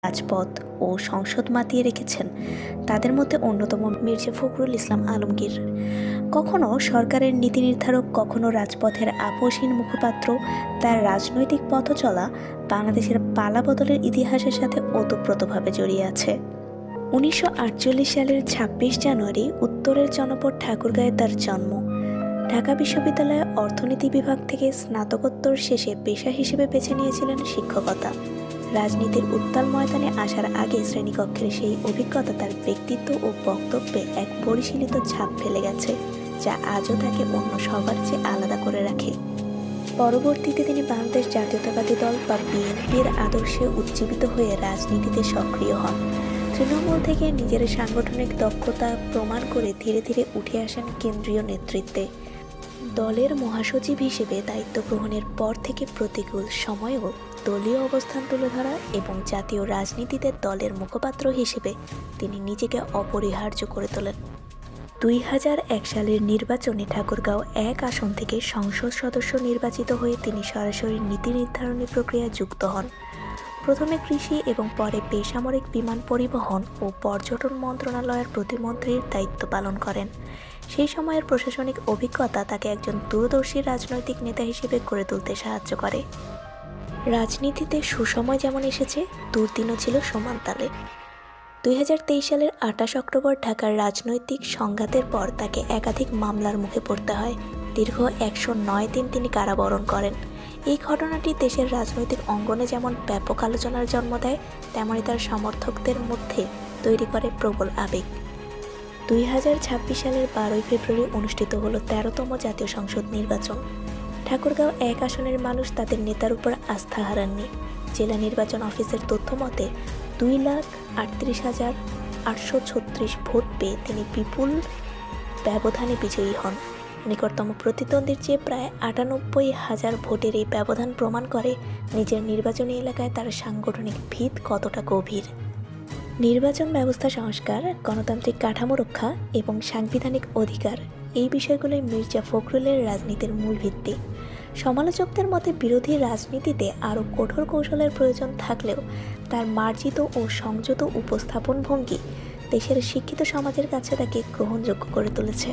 রাজপথ ও সংসদ মাতিয়ে রেখেছেন, তাদের মধ্যে অন্যতম মির্জা ফখরুল ইসলাম আলমগীর। কখনো সরকারের নীতি নির্ধারক, কখনো রাজপথের আপসহীন মুখপাত্র, তার রাজনৈতিক পথচলা বাংলাদেশের পালাবদলের ইতিহাসের সাথে ওতপ্রোতভাবে জড়িয়ে আছে। 1948 সালের 26 জানুয়ারি উত্তরের জনপদ ঠাকুরগাঁয়ে তার জন্ম। ঢাকা বিশ্ববিদ্যালয়ে অর্থনীতি বিভাগ থেকে স্নাতকোত্তর শেষে পেশা হিসেবে বেছে নিয়েছিলেন শিক্ষকতা। রাজনীতির উত্তাল ময়দানে আসার আগে শ্রেণীকক্ষের সেই অভিজ্ঞতা তার ব্যক্তিত্ব ও বক্তব্যে এক পরিশীলিত ছাপ ফেলে গেছে, যা আজও তাকে অন্য সবার চেয়ে আলাদা করে রাখে। পরবর্তীতে তিনি বাংলাদেশ জাতীয়তাবাদী দল বা বিএনপির আদর্শে উজ্জীবিত হয়ে রাজনীতিতে সক্রিয় হন। তৃণমূল থেকে নিজের সাংগঠনিক দক্ষতা প্রমাণ করে ধীরে ধীরে উঠে আসেন কেন্দ্রীয় নেতৃত্বে। দলের মহাসচিব হিসেবে দায়িত্ব গ্রহণের পর থেকে প্রতিকূল সময়েও দলীয় অবস্থান তুলে ধরা এবং জাতীয় রাজনীতিতে দলের মুখপাত্র হিসেবে তিনি নিজেকে অপরিহার্য করে তোলেন। 2001 সালের নির্বাচনে ঠাকুরগাঁও 1 আসন থেকে সংসদ সদস্য নির্বাচিত হয়ে তিনি সরাসরি নীতি নির্ধারণী প্রক্রিয়ায় যুক্ত হন। প্রথমে কৃষি এবং পরে বেসামরিক বিমান পরিবহন ও পর্যটন মন্ত্রণালয়ের প্রতিমন্ত্রীর দায়িত্ব পালন করেন। সেই সময়ের প্রশাসনিক অভিজ্ঞতা তাকে একজন দূরদর্শী রাজনৈতিক নেতা হিসেবে গড়ে তুলতে সাহায্য করে। রাজনীতিতে সুসময় যেমন এসেছে, দুর্দিনও ছিল সমান তালে। 2023 সালের 28 অক্টোবর ঢাকার রাজনৈতিক সংঘাতের পর তাকে একাধিক মামলার মুখে পড়তে হয়। দীর্ঘ 109 দিন তিনি কারাবরণ করেন। এই ঘটনাটি দেশের রাজনৈতিক অঙ্গনে যেমন ব্যাপক আলোচনার জন্ম দেয়, তেমনি তার সমর্থকদের মধ্যে তৈরি করে প্রবল আবেগ। 2026 সালের 12 ফেব্রুয়ারি অনুষ্ঠিত হলো 13তম জাতীয় সংসদ নির্বাচন। ঠাকুরগাঁও 1 আসনের মানুষ তাদের নেতার উপর আস্থা হারাননি। জেলা নির্বাচন অফিসের তথ্য মতে 2,38,836 ভোট পেয়ে তিনি বিপুল ব্যবধানে বিজয়ী হন। নিকটতম প্রতিদ্বন্দ্বীর চেয়ে প্রায় 98,000 ভোটের এই ব্যবধান প্রমাণ করে নিজের নির্বাচনী এলাকায় তার সাংগঠনিক ভিত কতটা গভীর। নির্বাচন ব্যবস্থা সংস্কার, গণতান্ত্রিক কাঠামো রক্ষা এবং সাংবিধানিক অধিকার, এই বিষয়গুলোই মির্জা ফখরুলের রাজনীতির মূল ভিত্তি। সমালোচকদের মতে বিরোধী রাজনীতিতে আরও কঠোর কৌশলের প্রয়োজন থাকলেও তার মার্জিত ও সংযত উপস্থাপন ভঙ্গি দেশের শিক্ষিত সমাজের কাছে তাকে গ্রহণযোগ্য করে তুলেছে।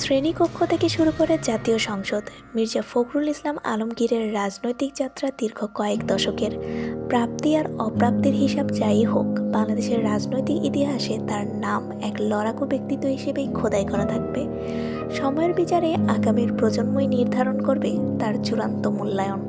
শ্রেণীকক্ষ থেকে শুরু করে জাতীয় সংসদ, মির্জা ফখরুল ইসলাম আলমগীরের রাজনৈতিক যাত্রা দীর্ঘ কয়েক দশকের। প্রাপ্তি আর অপ্রাপ্তির হিসাব যাই হোক, বাংলাদেশের রাজনৈতিক ইতিহাসে তার নাম এক লড়াকু ব্যক্তিত্ব হিসেবেই খোদাই করা থাকবে। সময়ের বিচারে আগামীর প্রজন্মই নির্ধারণ করবে তার চূড়ান্ত মূল্যায়ন।